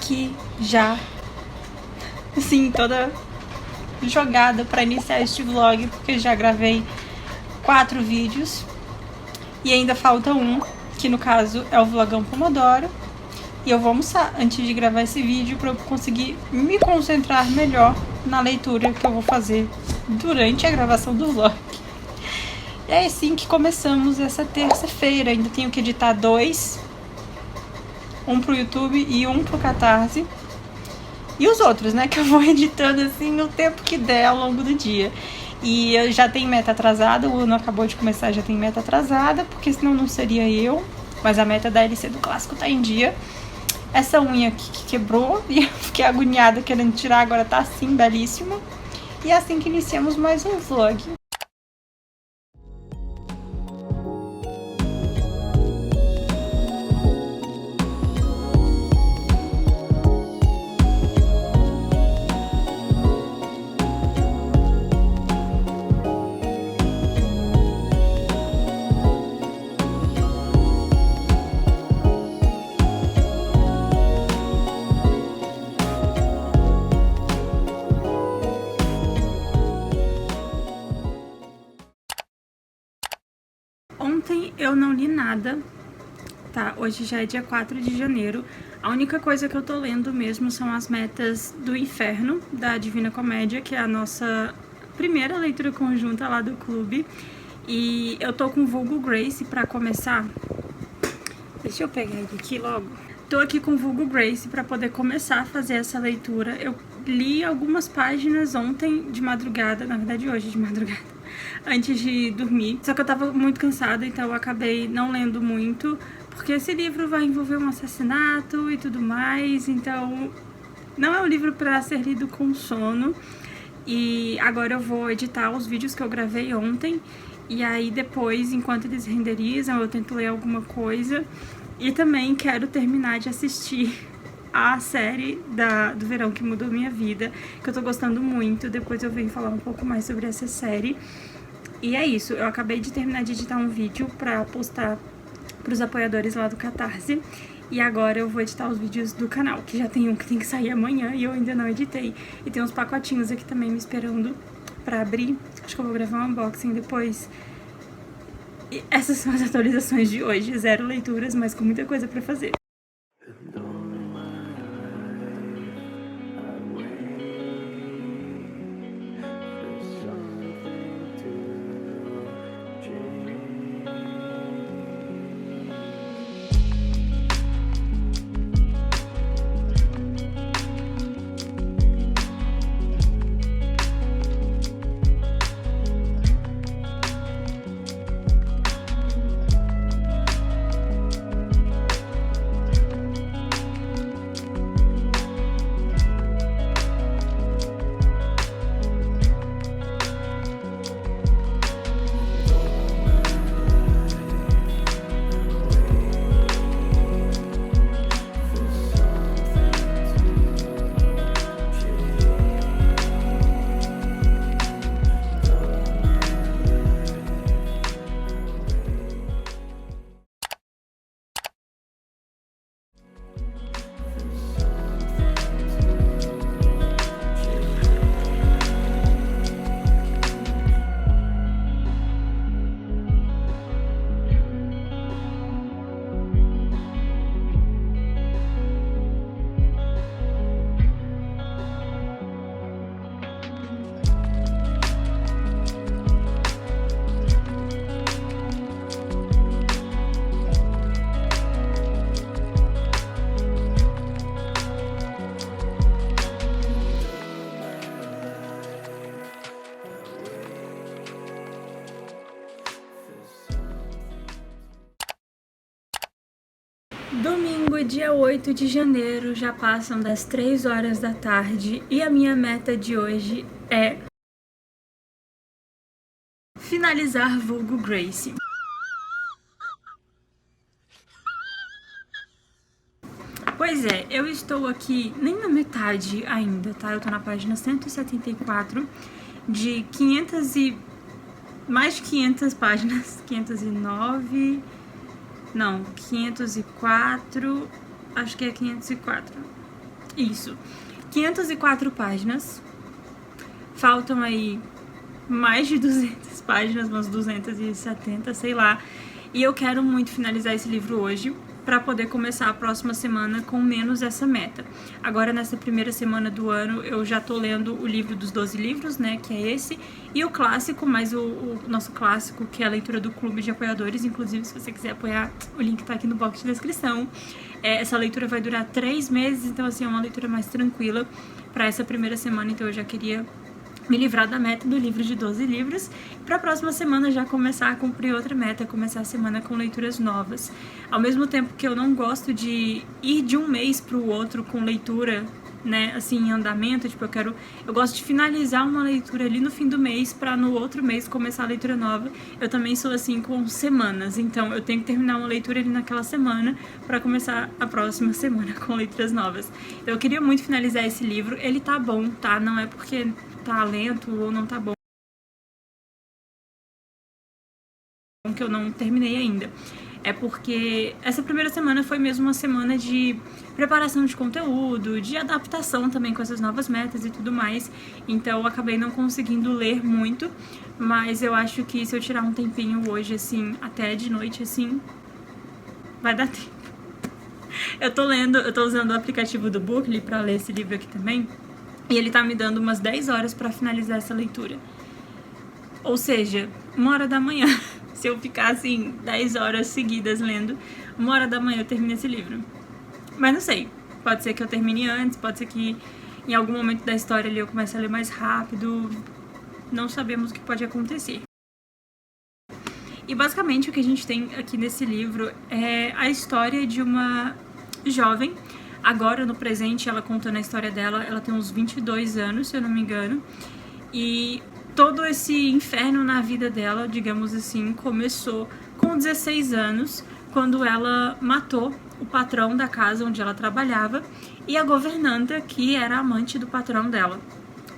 aqui já, assim, toda jogada para iniciar este vlog, porque já gravei 4 vídeos e ainda falta um, que no caso é o vlogão Pomodoro. E eu vou almoçar antes de gravar esse vídeo para eu conseguir me concentrar melhor na leitura que eu vou fazer durante a gravação do vlog. E é assim que começamos essa terça-feira. Ainda tenho que editar 2, um pro YouTube e um pro Catarse. E os outros, né, que eu vou editando assim no tempo que der ao longo do dia. E eu já tenho meta atrasada, o ano acabou de começar, já tem meta atrasada, porque senão não seria eu. Mas a meta da LC do clássico tá em dia. Essa unha aqui que quebrou e eu fiquei agoniada querendo tirar, agora tá assim, belíssima. E é assim que iniciamos mais um vlog. Ontem eu não li nada, tá? Hoje já é dia 4 de janeiro. A única coisa que eu tô lendo mesmo são as metas do Inferno, da Divina Comédia, que é a nossa primeira leitura conjunta lá do clube. E eu tô com o Vulgo Grace pra começar. Deixa eu pegar ele aqui logo. Tô aqui com o Vulgo Grace pra poder começar a fazer essa leitura. Eu li algumas páginas ontem de madrugada, na verdade hoje de madrugada, antes de dormir. Só que eu tava muito cansada, então eu acabei não lendo muito, porque esse livro vai envolver um assassinato e tudo mais, então não é um livro pra ser lido com sono. E agora eu vou editar os vídeos que eu gravei ontem, e aí depois, enquanto eles renderizam, eu tento ler alguma coisa. E também quero terminar de assistir a série do verão que mudou minha vida, que eu tô gostando muito. Depois eu venho falar um pouco mais sobre essa série. E é isso, eu acabei de terminar de editar um vídeo pra postar pros apoiadores lá do Catarse. E agora eu vou editar os vídeos do canal, que já tem um que tem que sair amanhã e eu ainda não editei. E tem uns pacotinhos aqui também me esperando pra abrir. Acho que eu vou gravar um unboxing depois. E essas são as atualizações de hoje. 0 leituras, mas com muita coisa pra fazer. Domingo, dia 8 de janeiro, já passam das 3 horas da tarde e a minha meta de hoje é finalizar Vulgo Grace. Pois é, eu estou aqui nem na metade ainda, tá? Eu tô na página 174 de 500 e... mais de 500 páginas, 509... não, 504, acho que é 504. Isso. 504 páginas. Faltam aí mais de 200 páginas, umas 270, sei lá. E eu quero muito finalizar esse livro hoje, para poder começar a próxima semana com menos essa meta. Agora, nessa primeira semana do ano, eu já tô lendo o livro dos 12 livros, né, que é esse, e o clássico, mas o nosso clássico, que é a leitura do Clube de Apoiadores. Inclusive, se você quiser apoiar, o link tá aqui no box de descrição. Essa leitura vai durar 3 meses, então, assim, é uma leitura mais tranquila para essa primeira semana, então eu já queria me livrar da meta do livro de 12 livros, para a próxima semana já começar a cumprir outra meta, começar a semana com leituras novas. Ao mesmo tempo que eu não gosto de ir de um mês para o outro com leitura, né, assim, em andamento, tipo, eu gosto de finalizar uma leitura ali no fim do mês, para no outro mês começar a leitura nova. Eu também sou assim com semanas, então eu tenho que terminar uma leitura ali naquela semana, para começar a próxima semana com leituras novas. Então eu queria muito finalizar esse livro, ele tá bom, tá? Não é porque tá lento ou não tá bom que eu não terminei ainda. É porque essa primeira semana foi mesmo uma semana de preparação de conteúdo, de adaptação também com essas novas metas e tudo mais. Então eu acabei não conseguindo ler muito, mas eu acho que se eu tirar um tempinho hoje, assim, até de noite, assim, vai dar tempo. Eu tô usando o aplicativo do Bookly pra ler esse livro aqui também, e ele tá me dando umas 10 horas pra finalizar essa leitura. Ou seja, 1h da manhã. Se eu ficar, assim, 10 horas seguidas lendo, 1h da manhã eu termino esse livro. Mas não sei. Pode ser que eu termine antes, pode ser que em algum momento da história ali eu comece a ler mais rápido. Não sabemos o que pode acontecer. E basicamente o que a gente tem aqui nesse livro é a história de uma jovem. Agora, no presente, ela contando a história dela, ela tem uns 22 anos, se eu não me engano. E todo esse inferno na vida dela, digamos assim, começou com 16 anos, quando ela matou o patrão da casa onde ela trabalhava e a governanta, que era amante do patrão dela.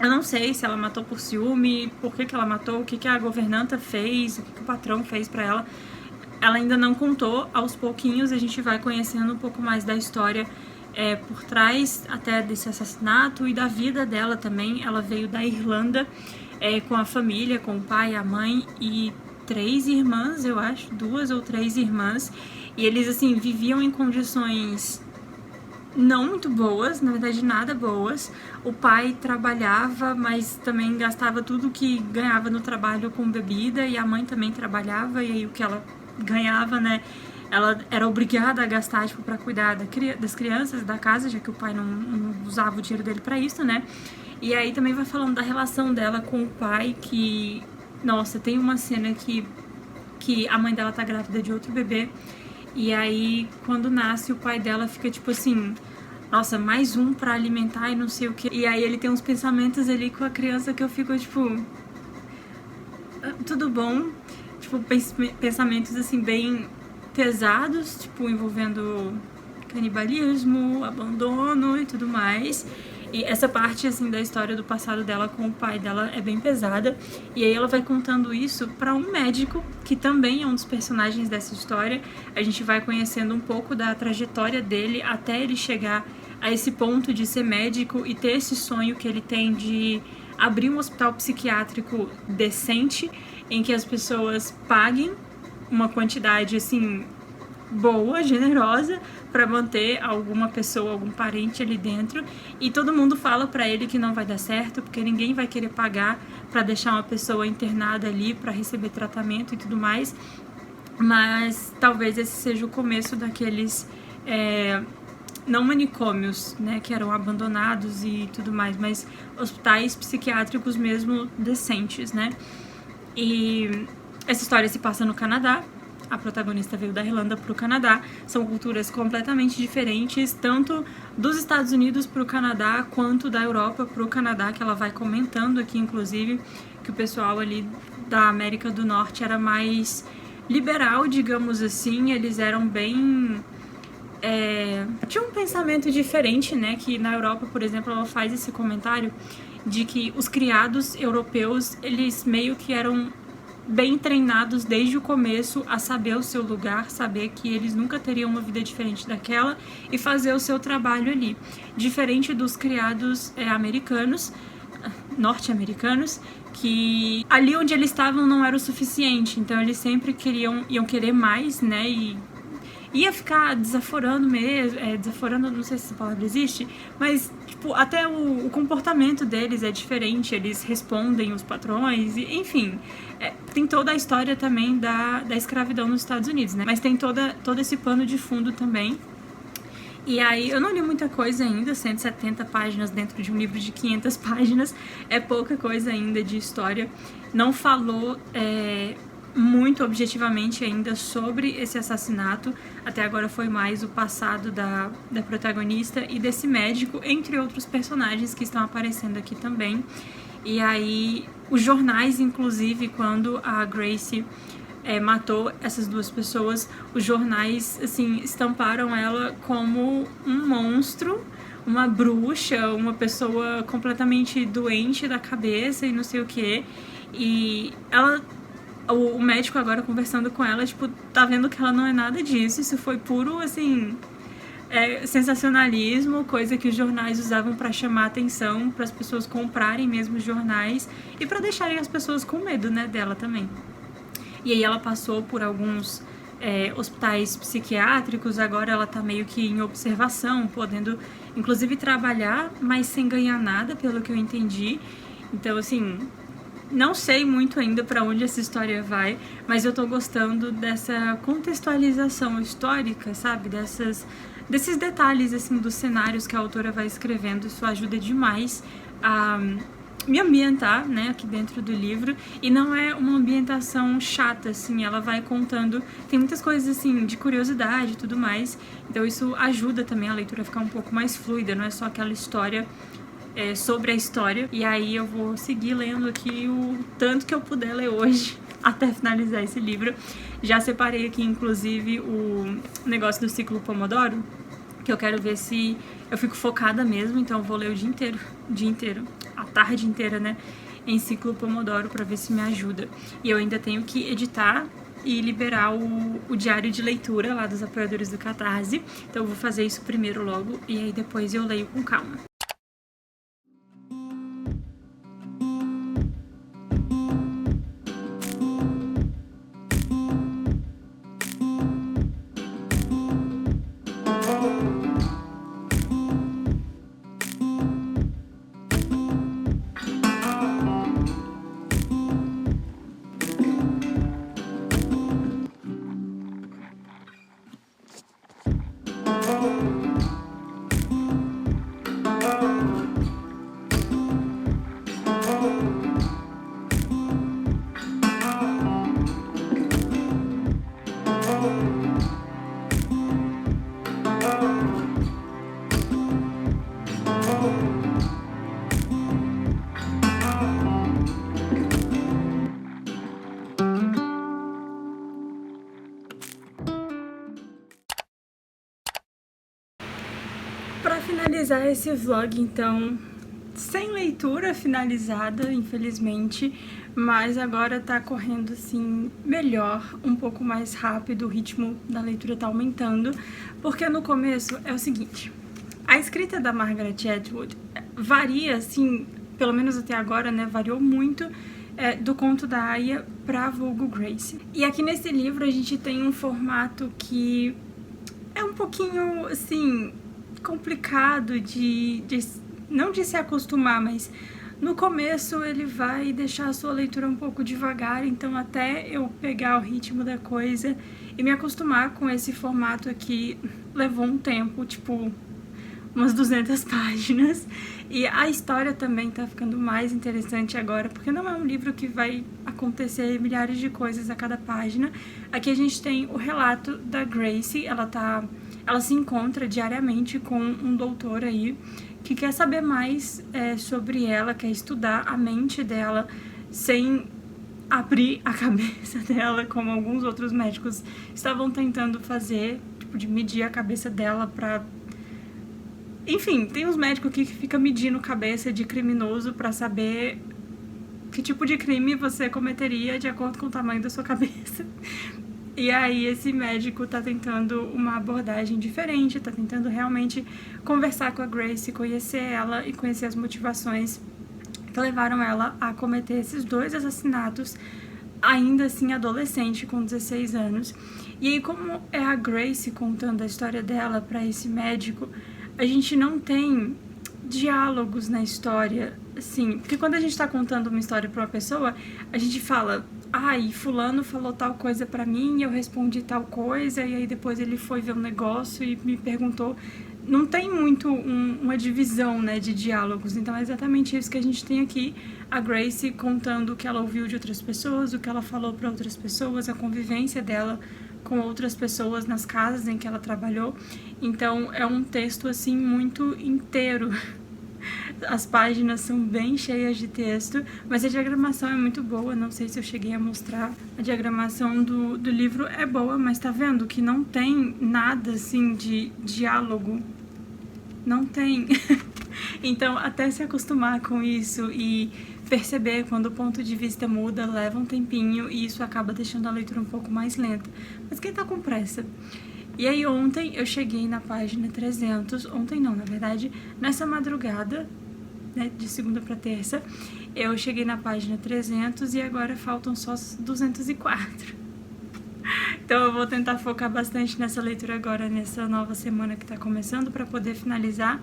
Eu não sei se ela matou por ciúme, por que ela matou, o que a governanta fez, o que o patrão fez pra ela. Ela ainda não contou. Aos pouquinhos a gente vai conhecendo um pouco mais da história por trás até desse assassinato e da vida dela também. Ela veio da Irlanda com a família, com o pai, a mãe e 3 irmãs, eu acho, 2 ou 3 irmãs. E eles, assim, viviam em condições não muito boas, na verdade nada boas. O pai trabalhava, mas também gastava tudo que ganhava no trabalho com bebida, e a mãe também trabalhava, e aí o que ela ganhava, né, ela era obrigada a gastar, tipo, pra cuidar das crianças da casa, já que o pai não usava o dinheiro dele pra isso, né. E aí também vai falando da relação dela com o pai, que, nossa, tem uma cena que a mãe dela tá grávida de outro bebê, e aí quando nasce o pai dela fica tipo assim, nossa, mais um pra alimentar e não sei o que. E aí ele tem uns pensamentos ali com a criança que eu fico tipo, tudo bom? Tipo, pensamentos assim bem pesados, tipo, envolvendo canibalismo, abandono e tudo mais. E essa parte, assim, da história do passado dela com o pai dela é bem pesada. E aí ela vai contando isso pra um médico, que também é um dos personagens dessa história. A gente vai conhecendo um pouco da trajetória dele até ele chegar a esse ponto de ser médico e ter esse sonho que ele tem de abrir um hospital psiquiátrico decente, em que as pessoas paguem uma quantidade, assim, boa, generosa, para manter alguma pessoa, algum parente ali dentro, e todo mundo fala para ele que não vai dar certo, porque ninguém vai querer pagar para deixar uma pessoa internada ali para receber tratamento e tudo mais. Mas talvez esse seja o começo daqueles não manicômios, né, que eram abandonados e tudo mais, mas hospitais psiquiátricos mesmo decentes, né. E essa história se passa no Canadá. A protagonista veio da Irlanda para o Canadá. São culturas completamente diferentes, tanto dos Estados Unidos para o Canadá, quanto da Europa para o Canadá, que ela vai comentando aqui, inclusive, que o pessoal ali da América do Norte era mais liberal, digamos assim. Eles eram bem... tinha um pensamento diferente, né? Que na Europa, por exemplo, ela faz esse comentário de que os criados europeus, eles meio que eram bem treinados desde o começo a saber o seu lugar, saber que eles nunca teriam uma vida diferente daquela e fazer o seu trabalho ali. Diferente dos criados norte-americanos, que ali onde eles estavam não era o suficiente, então eles sempre iam querer mais, né, e ia ficar desaforando mesmo, desaforando, não sei se essa palavra existe, mas, tipo, até o comportamento deles é diferente, eles respondem os patrões, e, enfim, tem toda a história também da escravidão nos Estados Unidos, né, mas tem todo esse pano de fundo também. E aí, eu não li muita coisa ainda, 170 páginas dentro de um livro de 500 páginas, é pouca coisa ainda de história, não falou muito objetivamente ainda sobre esse assassinato. Até agora foi mais o passado da protagonista e desse médico, entre outros personagens que estão aparecendo aqui também. E aí, os jornais, inclusive, quando a Gracie matou essas duas pessoas, os jornais, assim, estamparam ela como um monstro, uma bruxa, uma pessoa completamente doente da cabeça e não sei o que. E o médico agora conversando com ela, tipo, tá vendo que ela não é nada disso. Isso foi puro, assim, sensacionalismo, coisa que os jornais usavam pra chamar atenção, para as pessoas comprarem mesmo os jornais e pra deixarem as pessoas com medo, né, dela também. E aí ela passou por alguns hospitais psiquiátricos, agora ela tá meio que em observação, podendo inclusive trabalhar, mas sem ganhar nada, pelo que eu entendi. Então, assim, não sei muito ainda pra onde essa história vai, mas eu tô gostando dessa contextualização histórica, sabe? Desses detalhes, assim, dos cenários que a autora vai escrevendo. Isso ajuda demais a me ambientar, né, aqui dentro do livro, e não é uma ambientação chata, assim, ela vai contando, tem muitas coisas, assim, de curiosidade e tudo mais, então isso ajuda também a leitura a ficar um pouco mais fluida, não é só aquela história sobre a história. E aí eu vou seguir lendo aqui o tanto que eu puder ler hoje até finalizar esse livro. Já separei aqui, inclusive, o negócio do ciclo Pomodoro, que eu quero ver se eu fico focada mesmo, então eu vou ler o dia inteiro, a tarde inteira, né, em ciclo Pomodoro, pra ver se me ajuda. E eu ainda tenho que editar e liberar o diário de leitura lá dos apoiadores do Catarse, então eu vou fazer isso primeiro logo, e aí depois eu leio com calma. Para finalizar esse vlog, então, sem leitura finalizada, infelizmente, mas agora tá correndo, assim, melhor, um pouco mais rápido, o ritmo da leitura tá aumentando, porque no começo é o seguinte, a escrita da Margaret Atwood varia, assim, pelo menos até agora, né, variou muito do conto da Aya pra vulgo Gracie. E aqui nesse livro a gente tem um formato que é um pouquinho, assim, complicado não de se acostumar, mas no começo ele vai deixar a sua leitura um pouco devagar, então até eu pegar o ritmo da coisa e me acostumar com esse formato aqui levou um tempo, tipo umas 200 páginas, e a história também tá ficando mais interessante agora, porque não é um livro que vai acontecer milhares de coisas a cada página. Aqui a gente tem o relato da Gracie, ela se encontra diariamente com um doutor aí que quer saber mais sobre ela, quer estudar a mente dela sem abrir a cabeça dela, como alguns outros médicos estavam tentando fazer, tipo, de medir a cabeça dela pra... Enfim, tem uns médicos aqui que ficam medindo cabeça de criminoso pra saber que tipo de crime você cometeria de acordo com o tamanho da sua cabeça. E aí esse médico tá tentando uma abordagem diferente, tá tentando realmente conversar com a Grace, conhecer ela e conhecer as motivações que levaram ela a cometer esses 2 assassinatos, ainda assim adolescente, com 16 anos. E aí, como é a Grace contando a história dela para esse médico, a gente não tem diálogos na história, assim, porque quando a gente tá contando uma história pra uma pessoa, a gente fala, ai, fulano falou tal coisa pra mim, eu respondi tal coisa, e aí depois ele foi ver um negócio e me perguntou. Não tem muito uma divisão, né, de diálogos, então é exatamente isso que a gente tem aqui, a Grace contando o que ela ouviu de outras pessoas, o que ela falou para outras pessoas, a convivência dela com outras pessoas nas casas em que ela trabalhou. Então é um texto assim muito inteiro. As páginas são bem cheias de texto, mas a diagramação é muito boa. Não sei se eu cheguei a mostrar. A diagramação do livro é boa, mas tá vendo que não tem nada assim de diálogo. Não tem. Então, até se acostumar com isso e perceber quando o ponto de vista muda, leva um tempinho e isso acaba deixando a leitura um pouco mais lenta. Mas quem tá com pressa? E aí ontem eu cheguei na página 300, ontem não, na verdade, nessa madrugada, né, de segunda para terça, eu cheguei na página 300 e agora faltam só 204. Então eu vou tentar focar bastante nessa leitura agora, nessa nova semana que tá começando, para poder finalizar.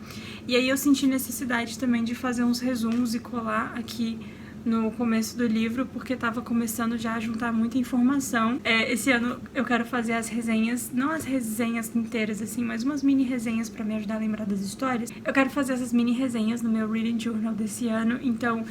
E aí eu senti necessidade também de fazer uns resumos e colar aqui no começo do livro, porque tava começando já a juntar muita informação. Esse ano eu quero fazer as resenhas, não as resenhas inteiras assim, mas umas mini resenhas pra me ajudar a lembrar das histórias. Eu quero fazer essas mini resenhas no meu Reading Journal desse ano, então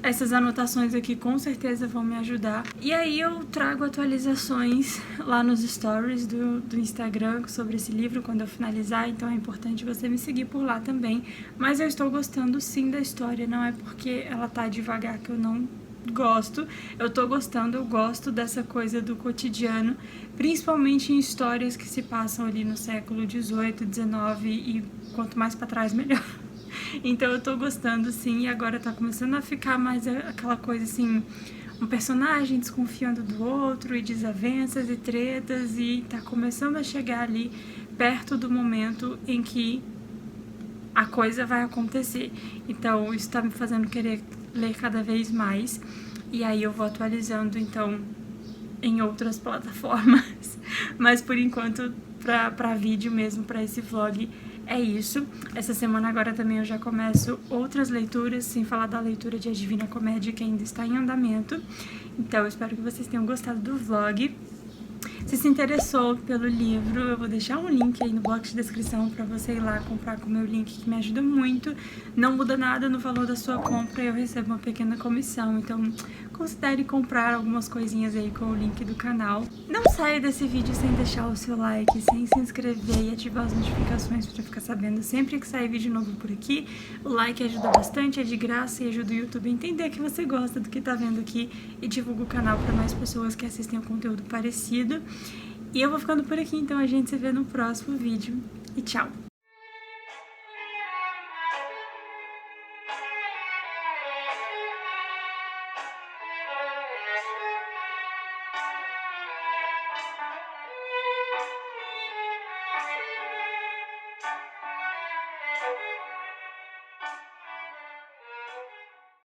essas anotações aqui com certeza vão me ajudar. E aí eu trago atualizações lá nos stories do Instagram sobre esse livro quando eu finalizar, então é importante você me seguir por lá também. Mas eu estou gostando sim da história, não é porque ela tá devagar que eu não gosto. Eu tô gostando, eu gosto dessa coisa do cotidiano, principalmente em histórias que se passam ali no século XVIII, XIX e quanto mais pra trás melhor. Então eu tô gostando sim, e agora tá começando a ficar mais aquela coisa assim, um personagem desconfiando do outro, e desavenças e tretas, e tá começando a chegar ali perto do momento em que a coisa vai acontecer. Então isso tá me fazendo querer ler cada vez mais, e aí eu vou atualizando então em outras plataformas, mas por enquanto pra vídeo mesmo, pra esse vlog, é isso. Essa semana agora também eu já começo outras leituras, sem falar da leitura de A Divina Comédia, que ainda está em andamento. Então eu espero que vocês tenham gostado do vlog. Se se interessou pelo livro, eu vou deixar um link aí no box de descrição para você ir lá comprar com o meu link, que me ajuda muito. Não muda nada no valor da sua compra, eu recebo uma pequena comissão, então considere comprar algumas coisinhas aí com o link do canal. Não saia desse vídeo sem deixar o seu like, sem se inscrever e ativar as notificações para ficar sabendo sempre que sair vídeo novo por aqui. O like ajuda bastante, é de graça e ajuda o YouTube a entender que você gosta do que tá vendo aqui e divulga o canal para mais pessoas que assistem um conteúdo parecido. E eu vou ficando por aqui, então a gente se vê no próximo vídeo. E tchau!